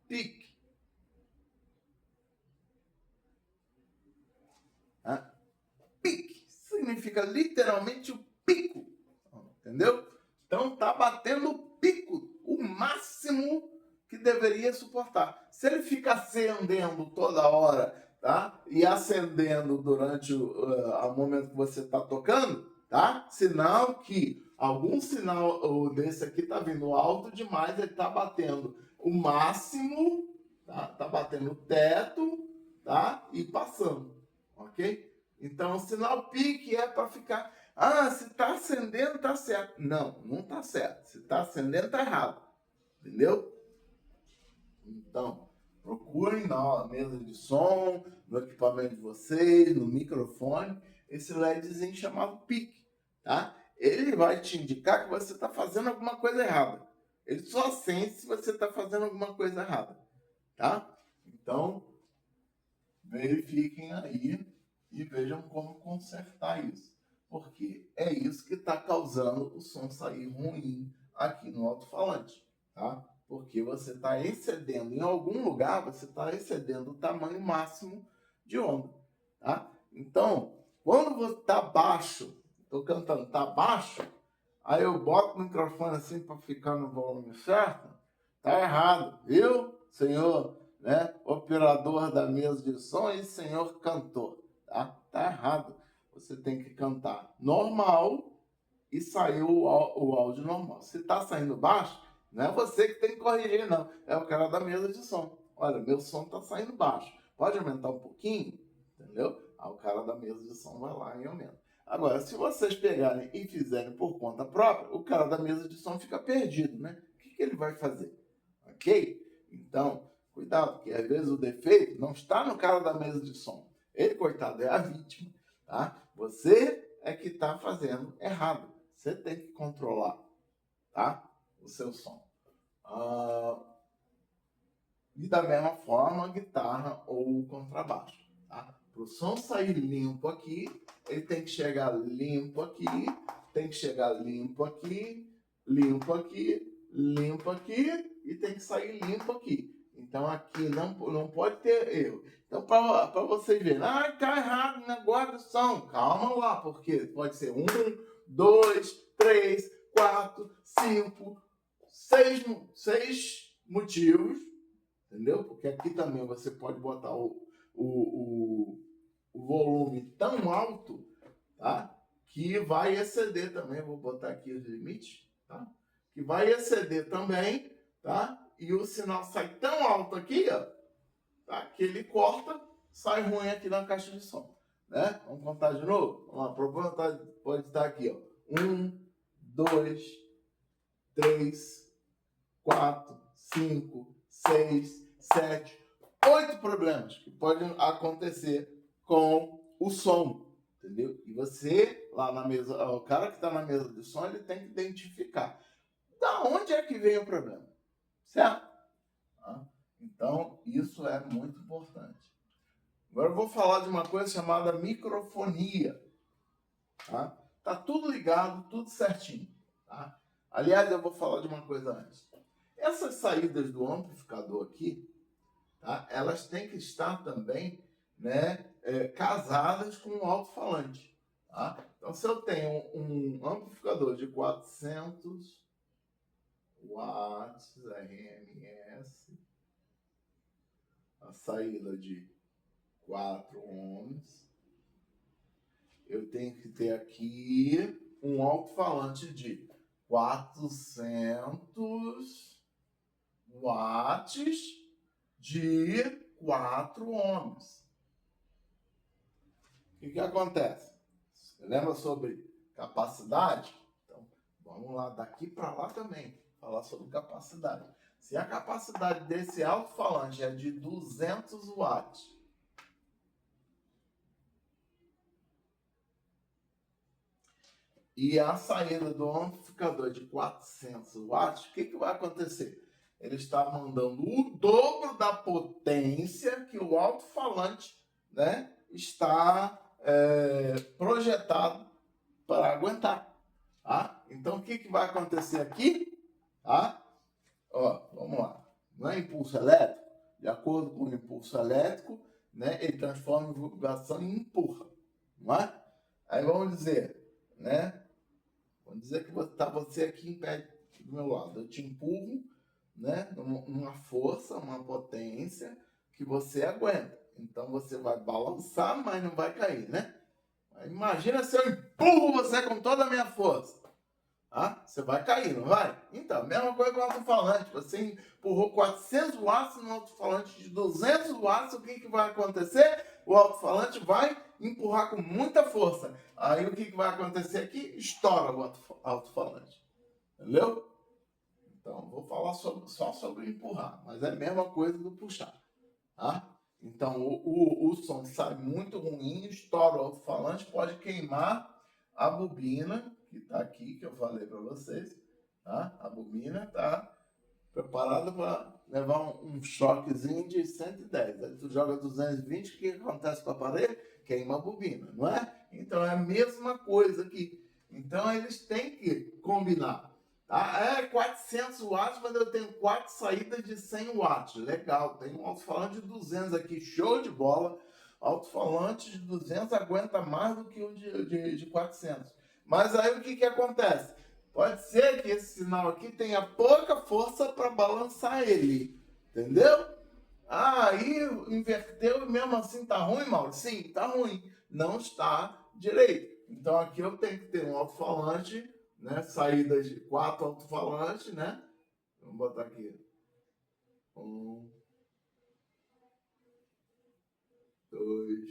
PIC. Tá? PIC significa literalmente o pico, entendeu? Então tá batendo o pico, o máximo que deveria suportar. Se ele fica acendendo toda hora, tá? E acendendo durante o momento que você está tocando, tá? Sinal que algum sinal desse aqui tá vindo alto demais, ele tá batendo o máximo, tá? Tá batendo o teto, tá? E passando, ok? Então, o sinal pique é para ficar... Ah, se está acendendo, está certo. Não, não está certo. Se está acendendo, está errado. Entendeu? Então, procurem na mesa de som, no equipamento de vocês, no microfone, esse LEDzinho chamado pique, tá? Ele vai te indicar que você está fazendo alguma coisa errada. Ele só acende se você está fazendo alguma coisa errada, tá? Então, verifiquem aí e vejam como consertar isso. Porque é isso que está causando o som sair ruim aqui no alto-falante, tá? Porque você está excedendo, em algum lugar, você está excedendo o tamanho máximo de onda, tá? Então, quando você está baixo, estou cantando, está baixo, aí eu boto o microfone assim para ficar no volume certo, tá errado, viu, senhor, né? Operador da mesa de som e senhor cantor, tá? Tá errado. Você tem que cantar normal e sair o áudio normal. Se tá saindo baixo, não é você que tem que corrigir, não. É o cara da mesa de som. Olha, meu som tá saindo baixo. Pode aumentar um pouquinho? Entendeu? Aí o cara da mesa de som vai lá e aumenta. Agora, se vocês pegarem e fizerem por conta própria, o cara da mesa de som fica perdido, né? O que ele vai fazer? Ok? Então, cuidado, porque às vezes o defeito não está no cara da mesa de som. Ele, coitado, é a vítima, tá? Você é que está fazendo errado. Você tem que controlar, tá? O seu som. E da mesma forma, a guitarra ou o contrabaixo, tá? Para o som sair limpo aqui, ele tem que chegar limpo aqui, tem que chegar limpo aqui, limpo aqui, limpo aqui e tem que sair limpo aqui. Então aqui não pode ter erro. Então para vocês verem, tá errado o negócio do som. Calma lá, porque pode ser 1, 2, 3, 4, 5, 6 motivos, entendeu? Porque aqui também você pode botar o volume tão alto, tá? Que vai exceder também. Vou botar aqui os limites, tá? Que vai exceder também, tá? E o sinal sai tão alto aqui, ó, tá? Que ele corta, sai ruim aqui na caixa de som, né? Vamos contar de novo? Vamos lá, problema pode estar aqui, ó. 1, 2, 3, 4, 5, 6, 7, 8 problemas que podem acontecer com o som, entendeu? E você, lá na mesa, o cara que está na mesa de som, ele tem que identificar da onde é que vem o problema, certo? Então, isso é muito importante. Agora eu vou falar de uma coisa chamada microfonia, tá? Tá tudo ligado, tudo certinho, tá? Aliás, eu vou falar de uma coisa antes. Essas saídas do amplificador aqui, tá? Elas têm que estar também, né, casadas com um alto-falante, tá? Então, se eu tenho um amplificador de 400 watts RMS, a saída de 4 ohms, eu tenho que ter aqui um alto-falante de 400 watts de 4 ohms. O que acontece? Você lembra sobre capacidade? Então, vamos lá, daqui para lá também, falar sobre capacidade. Se a capacidade desse alto-falante é de 200 watts, e a saída do amplificador de 400 watts, o que vai acontecer? ele está mandando o dobro da potência que o alto-falante, né, está projetado para aguentar. Tá? Então, o que vai acontecer aqui? Tá? Ó, vamos lá. Não é impulso elétrico? De acordo com o impulso elétrico, né, ele transforma em vibração e empurra. Não é? Aí vamos dizer, né? Vamos dizer que está você aqui em pé do meu lado. Eu te empurro, né, numa força, uma potência que você aguenta. Então você vai balançar, mas não vai cair, né? Imagina se eu empurro você com toda a minha força. Ah, você vai cair, não vai? Então, mesma coisa com o alto-falante. Você empurrou 400 watts no alto-falante de 200 watts, o que vai acontecer? O alto-falante vai empurrar com muita força. Aí o que vai acontecer aqui? Estoura o alto-falante. Entendeu? Então, vou falar só sobre empurrar, mas é a mesma coisa do puxar. Tá? Então, o som sai muito ruim, estoura o alto-falante, pode queimar a bobina, que está aqui, que eu falei para vocês. Tá? A bobina está preparada para levar um choquezinho de 110. Aí tu joga 220, o que acontece com o aparelho? Queima a bobina, não é? Então, é a mesma coisa aqui. Então, eles têm que combinar. Tá? 400 watts, mas eu tenho 4 saídas de 100 watts. Legal, tem um alto-falante de 200 aqui, show de bola. Alto-falante de 200 aguenta mais do que o de 400. Mas aí o que acontece? Pode ser que esse sinal aqui tenha pouca força para balançar ele. Entendeu? Aí inverteu e mesmo assim tá ruim, Mauro? Sim, tá ruim. Não está direito. Então aqui eu tenho que ter um alto-falante, né? Saídas de 4 alto-falantes, né? Vamos botar aqui. 1, 2,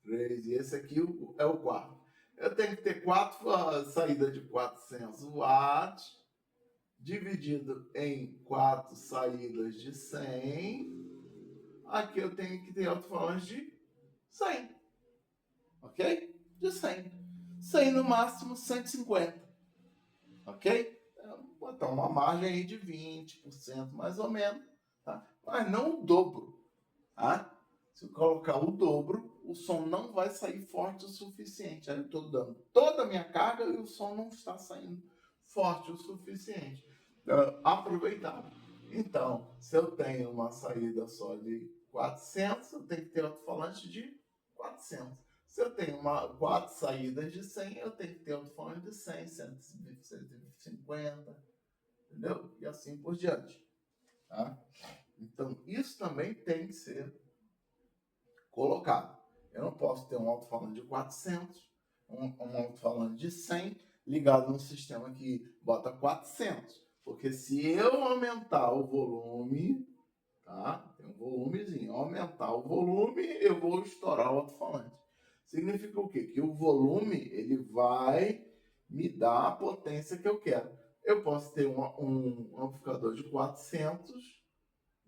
3. E esse aqui é o quarto. Eu tenho que ter 4 saídas de 400 watts, dividido em 4 saídas de 100. Aqui eu tenho que ter alto-falante de 100. Ok? De 100. 100 no máximo 150. Ok? Então, vou botar uma margem aí de 20%, mais ou menos. Tá? Mas não o dobro. Tá? Se eu colocar o dobro, o som não vai sair forte o suficiente. Aí eu estou dando toda a minha carga e o som não está saindo forte o suficiente. Aproveitar. Então, se eu tenho uma saída só de 400, eu tenho que ter alto-falante de 400. Se eu tenho 4 saídas de 100, eu tenho que ter alto-falante de 100, 150, entendeu? E assim por diante. Tá? Então, isso também tem que ser colocado. Eu não posso ter um alto-falante de 400, um alto-falante de 100, ligado num sistema que bota 400. Porque se eu aumentar o volume, tá? Tem um volumezinho. Aumentar o volume, eu vou estourar o alto-falante. Significa o quê? Que o volume, ele vai me dar a potência que eu quero. Eu posso ter um amplificador de 400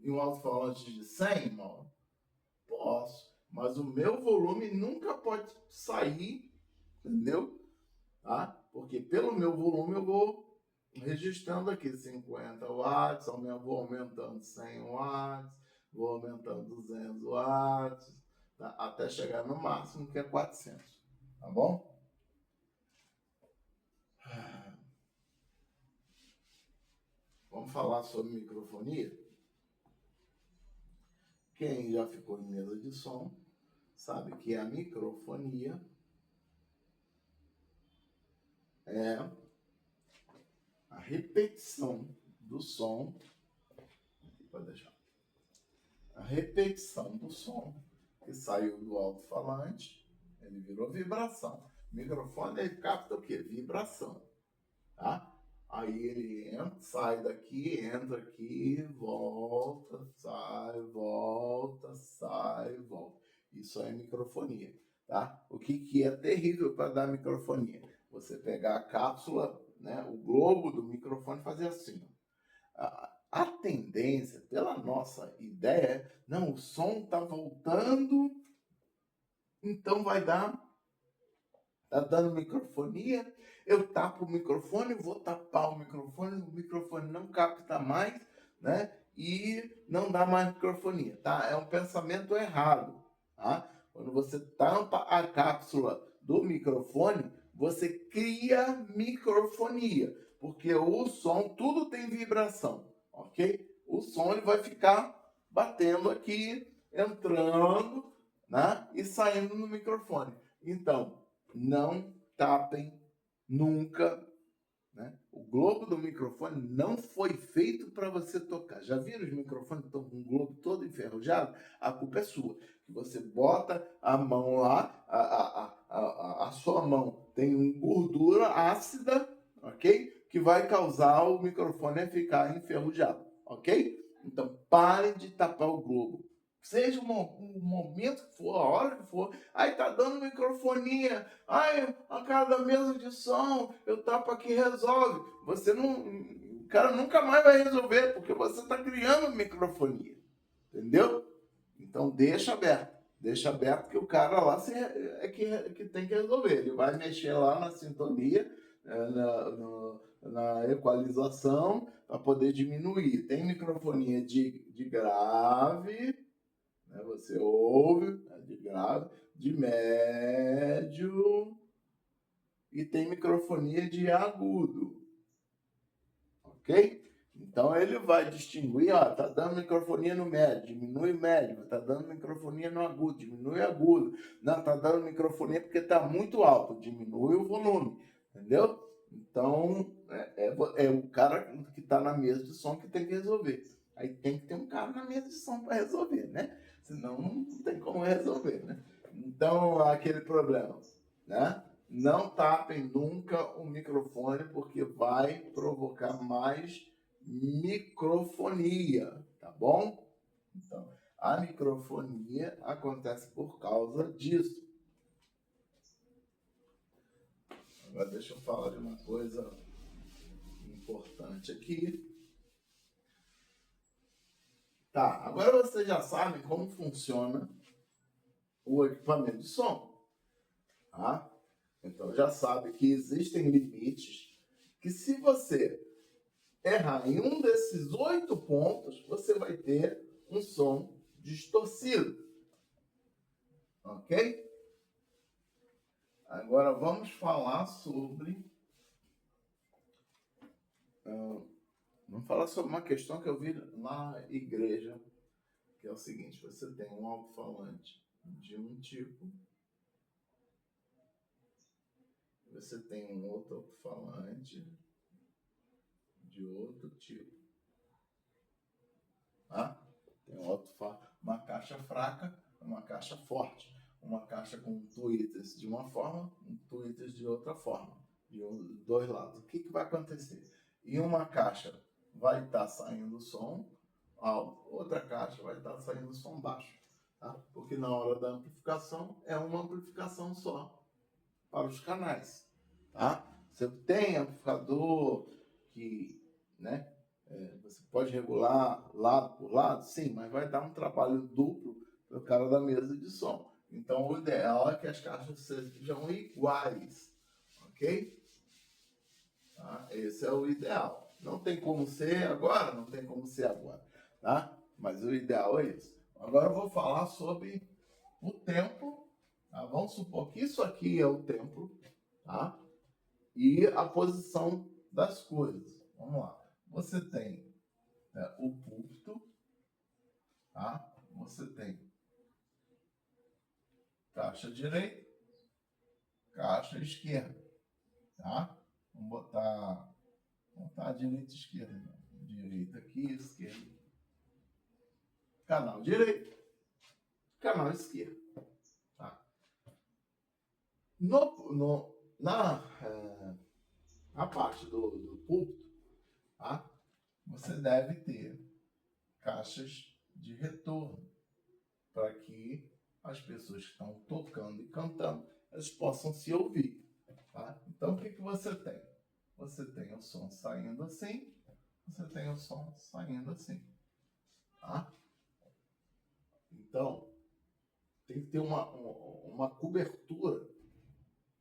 e um alto-falante de 100, irmão? Posso. Mas o meu volume nunca pode sair, entendeu? Tá? Porque pelo meu volume eu vou registrando aqui 50 watts, vou aumentando 100 watts, vou aumentando 200 watts, tá? Até chegar no máximo que é 400, tá bom? Vamos falar sobre microfonia? Quem já ficou em mesa de som sabe que a microfonia é a repetição do som. Pode deixar. A repetição do som que saiu do alto-falante, ele virou vibração. O microfone, ele capta o quê? Vibração. Tá? Aí ele entra, sai daqui, entra aqui, volta, sai, volta, sai, volta. Isso é microfonia. Tá? O que é terrível para dar microfonia? Você pegar a cápsula, né, o globo do microfone e fazer assim. A tendência, pela nossa ideia, é, não, o som está voltando, então vai dar Tá dando microfonia, eu tapo o microfone, vou tapar o microfone não capta mais, né? E não dá mais microfonia, tá? É um pensamento errado, tá? Quando você tampa a cápsula do microfone, você cria microfonia, porque o som, tudo tem vibração, ok? O som ele vai ficar batendo aqui, entrando, né? E saindo no microfone. Então, não tapem nunca, né? O globo do microfone não foi feito para você tocar. Já viram os microfones que estão com o globo todo enferrujado? A culpa é sua. Você bota a mão lá, a sua mão tem gordura ácida, ok? Que vai causar o microfone a ficar enferrujado, ok? Então, parem de tapar o globo. Seja o momento que for, a hora que for. Aí tá dando microfonia. Ai, a cada mesa de som, eu tapo aqui e resolve. Você não. O cara nunca mais vai resolver, porque você está criando microfonia. Entendeu? Então deixa aberto. Deixa aberto que o cara lá que tem que resolver. Ele vai mexer lá na sintonia, na equalização, para poder diminuir. Tem microfonia de grave, né? Você ouve, né? De grave, de médio e tem microfonia de agudo, ok? Então ele vai distinguir, ó, tá dando microfonia no médio, diminui médio, tá dando microfonia no agudo, diminui agudo. Não, tá dando microfonia porque tá muito alto, diminui o volume, entendeu? Então é o cara que está na mesa de som que tem que resolver. Aí tem que ter um cara na mesa de som para resolver, né? Senão não tem como resolver, né? Então, aquele problema, né? Não tapem nunca o microfone, porque vai provocar mais microfonia, tá bom? Então, a microfonia acontece por causa disso. Agora deixa eu falar de uma coisa importante aqui. Tá, agora vocês já sabem como funciona o equipamento de som, tá? Então já sabe que existem limites que se você errar em um desses 8 pontos, você vai ter um som distorcido, ok? Agora vamos falar sobre vamos falar sobre uma questão que eu vi na igreja, que é o seguinte: você tem um alto-falante de um tipo, você tem um outro alto-falante de outro tipo, tá? Tem uma caixa fraca, uma caixa forte, uma caixa com tweeters de uma forma, um tweeters de outra forma, de dois lados. O que vai acontecer? Em uma caixa vai estar saindo som alto, outra caixa vai estar saindo som baixo, tá? Porque na hora da amplificação é uma amplificação só para os canais, tá? Você tem amplificador que, né, você pode regular lado por lado, sim, mas vai dar um trabalho duplo para o cara da mesa de som. Então, o ideal é que as caixas sejam iguais, ok? Tá? Esse é o ideal. Não tem como ser agora, não tem como ser agora, tá? Mas o ideal é isso. Agora eu vou falar sobre o tempo, tá? Vamos supor que isso aqui é o tempo, tá? E a posição das coisas. Vamos lá. Você tem o púlpito, tá? Você tem caixa direita, caixa esquerda, tá? Vamos botar a direita e esquerda. Né? Direita aqui, esquerda. Canal direito, canal esquerdo. Tá? Na parte do púlpito, tá? Você deve ter caixas de retorno para que as pessoas que estão tocando e cantando elas possam se ouvir. Tá? Então, o que você tem? Você tem o som saindo assim, você tem o som saindo assim. Tá? Então, tem que ter uma cobertura,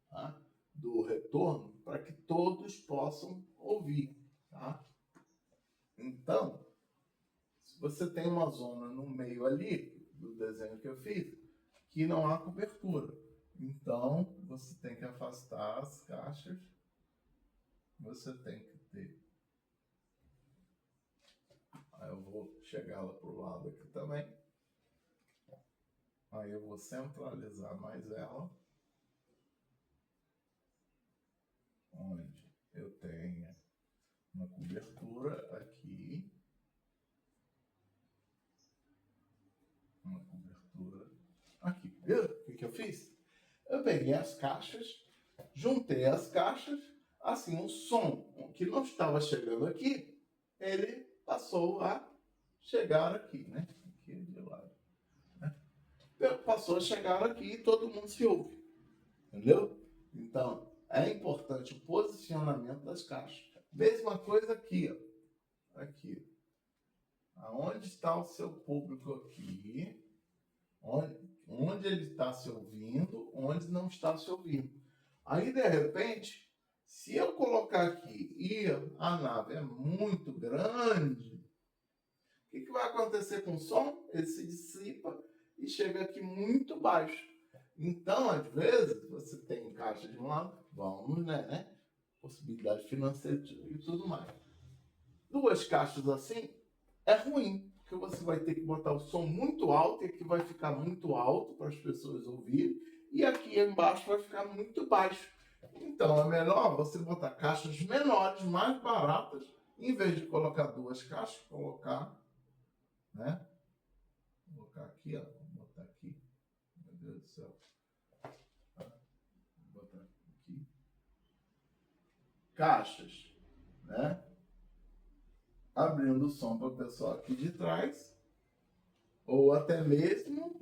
tá? do retorno para que todos possam ouvir, tá? Então, se você tem uma zona no meio ali do desenho que eu fiz, que não há cobertura, então você tem que afastar as caixas, você tem que ter. Aí eu vou chegar lá pro lado aqui também. Aí eu vou centralizar mais ela, onde eu tenho uma cobertura aqui, uma cobertura aqui. Viu o que eu fiz? Eu peguei as caixas, juntei as caixas, assim o som que não estava chegando aqui, ele passou a chegar aqui, né? Aqui de lado. Né? Passou a chegar aqui e todo mundo se ouve. Entendeu? Então, é importante o posicionamento das caixas. Mesma coisa aqui, ó. Aqui. Aonde está o seu público aqui? Onde ele está se ouvindo, onde não está se ouvindo. Aí, de repente, se eu colocar aqui e a nave é muito grande, o que vai acontecer com o som? Ele se dissipa e chega aqui muito baixo. Então, às vezes, você tem caixa de um lado, vamos, né? Possibilidade financeira e tudo mais. Duas caixas assim é ruim, porque você vai ter que botar o som muito alto e aqui vai ficar muito alto para as pessoas ouvirem e aqui embaixo vai ficar muito baixo. Então, é melhor você botar caixas menores, mais baratas, em vez de colocar duas caixas, colocar, né? Vou colocar aqui, ó. Vou botar aqui. Meu Deus do céu. Vou botar aqui. Caixas, né? Abrindo o som para o pessoal aqui de trás, ou até mesmo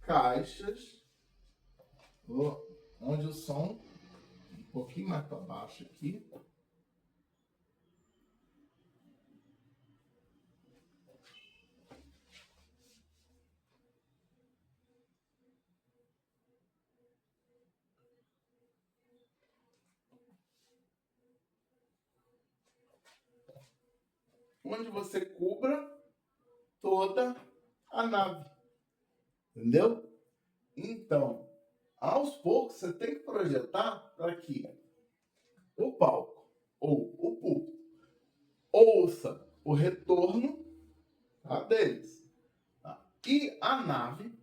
caixas onde o som um pouquinho mais para baixo aqui. Onde você cubra toda a nave. Entendeu? Então, aos poucos, você tem que projetar para que o palco ou o público ouça o retorno, tá, deles. Tá? E a nave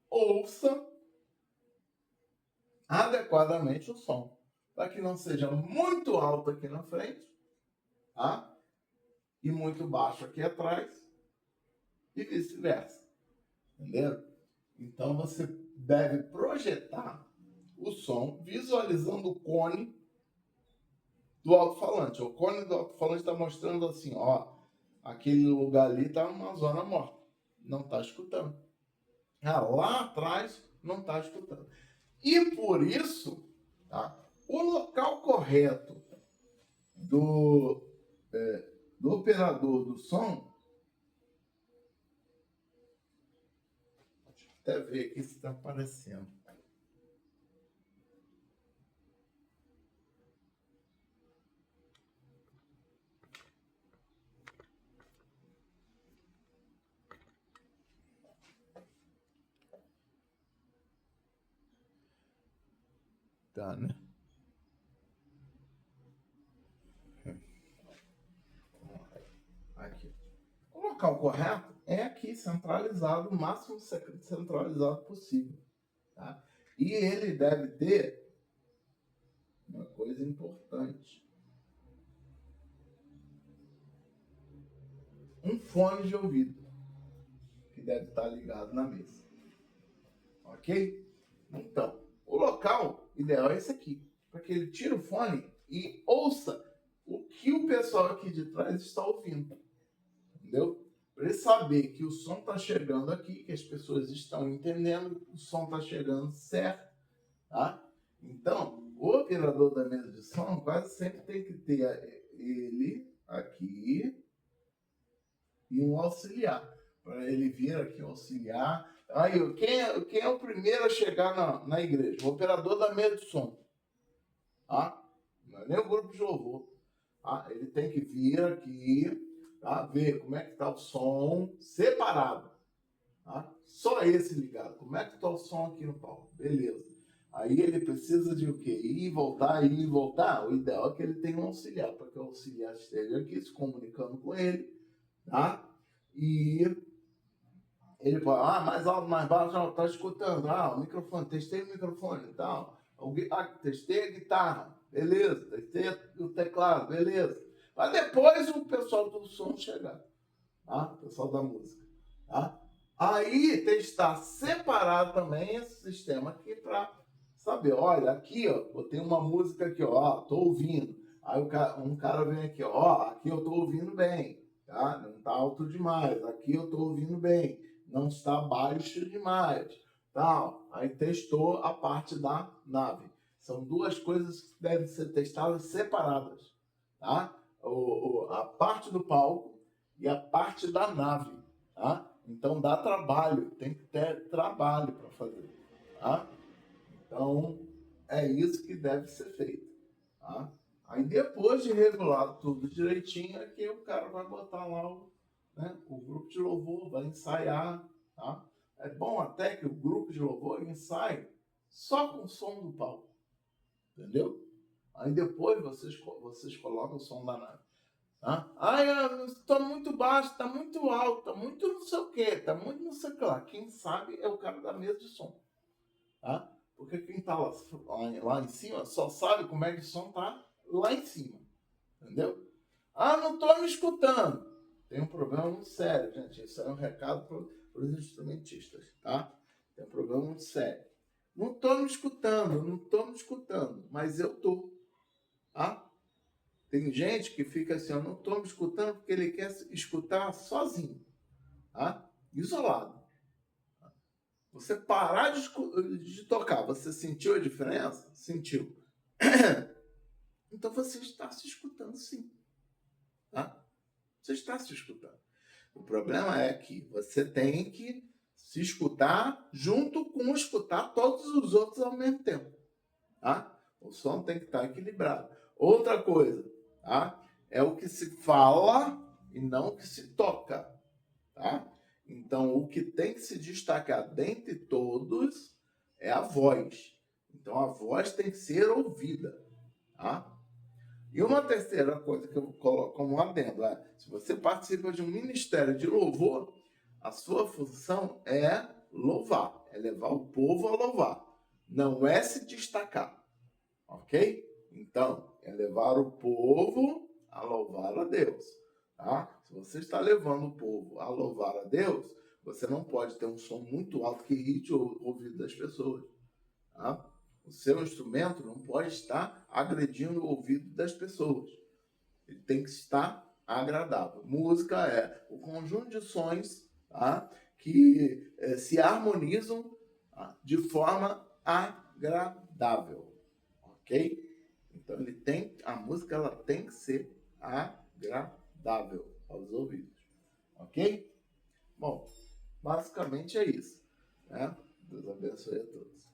ouça adequadamente o som. Para que não seja muito alto aqui na frente, tá? E muito baixo aqui atrás, e vice-versa. Entendeu? Então você deve projetar o som visualizando o cone do alto-falante. O cone do alto-falante está mostrando assim, ó, aquele lugar ali está uma zona morta, não está escutando. Lá atrás não está escutando. E por isso, tá, o local correto do operador do som, deixa eu até ver aqui se está aparecendo. Tá, né? Aqui. O local correto é aqui, centralizado, o máximo centralizado possível. Tá? E ele deve ter uma coisa importante. Um fone de ouvido, que deve estar ligado na mesa. Ok? Então, o local ideal é esse aqui, para que ele tire o fone e ouça o que o pessoal aqui de trás está ouvindo. Entendeu? Para ele saber que o som está chegando aqui, que as pessoas estão entendendo, o som está chegando certo. Tá? Então, o operador da mesa de som quase sempre tem que ter ele aqui e um auxiliar. Para ele vir aqui auxiliar, Aí, ó, quem é o primeiro a chegar na igreja? O operador da mesa de som. Tá? Não é nem o grupo de louvor. Tá? Ele tem que vir aqui, tá? Ver como é que está o som separado. Tá? Só esse ligado. Como é que está o som aqui no palco? Beleza. Aí ele precisa de o quê? Ir e voltar, ir e voltar. O ideal é que ele tenha um auxiliar, para que o auxiliar esteja aqui se comunicando com ele. Tá? E ele pode, mais alto, mais baixo, está escutando. O microfone, testei o microfone e tal. Testei a guitarra, beleza. Testei o teclado, beleza. Mas depois o pessoal do som chegar, tá? O pessoal da música, tá? Aí testar separado também esse sistema aqui para saber, olha, aqui, ó, eu tenho uma música aqui, ó, tô ouvindo. Aí um cara vem aqui, ó, aqui eu tô ouvindo bem, tá? Não tá alto demais. Aqui eu tô ouvindo bem, não está baixo demais, tal. Aí testou a parte da nave. São duas coisas que devem ser testadas separadas, tá? A parte do palco e a parte da nave, tá? Então dá trabalho, tem que ter trabalho para fazer, tá? Então é isso que deve ser feito, tá? Aí depois de regular tudo direitinho, aqui o cara vai botar lá o grupo de louvor, vai ensaiar, tá? É bom até que o grupo de louvor ensaie só com o som do palco, entendeu? Aí depois vocês colocam o som da nave. Tá? Está muito baixo, está muito alto, está muito não sei o que, está muito não sei o que lá. Quem sabe é o cara da mesa de som. Tá? Porque quem está lá em cima só sabe como é que o som está lá em cima. Entendeu? Não estou me escutando. Tem um problema muito sério, gente. Isso é um recado para os instrumentistas. Tá? Tem um problema muito sério. Não estou me escutando, mas eu estou. Tá? Tem gente que fica assim, eu não estou me escutando porque ele quer escutar sozinho, tá? Isolado. Você parar de tocar, você sentiu a diferença? Sentiu. Então você está se escutando sim, tá? Você está se escutando. O problema é que você tem que se escutar junto com escutar todos os outros ao mesmo tempo, tá? O som tem que estar equilibrado. Outra coisa, tá? É o que se fala e não o que se toca, tá? Então, o que tem que se destacar dentre todos é a voz. Então, a voz tem que ser ouvida, tá? E uma terceira coisa que eu coloco como adendo é, se você participa de um ministério de louvor, a sua função é louvar, é levar o povo a louvar, não é se destacar, ok? Então, é levar o povo a louvar a Deus, tá? Se você está levando o povo a louvar a Deus, você não pode ter um som muito alto que irrite o ouvido das pessoas, tá? O seu instrumento não pode estar agredindo o ouvido das pessoas. Ele tem que estar agradável. Música é o conjunto de sons, tá? Que se harmonizam, tá? De forma agradável, ok? Então a música ela tem que ser agradável aos ouvidos, ok? Bom, basicamente é isso, né? Deus abençoe a todos.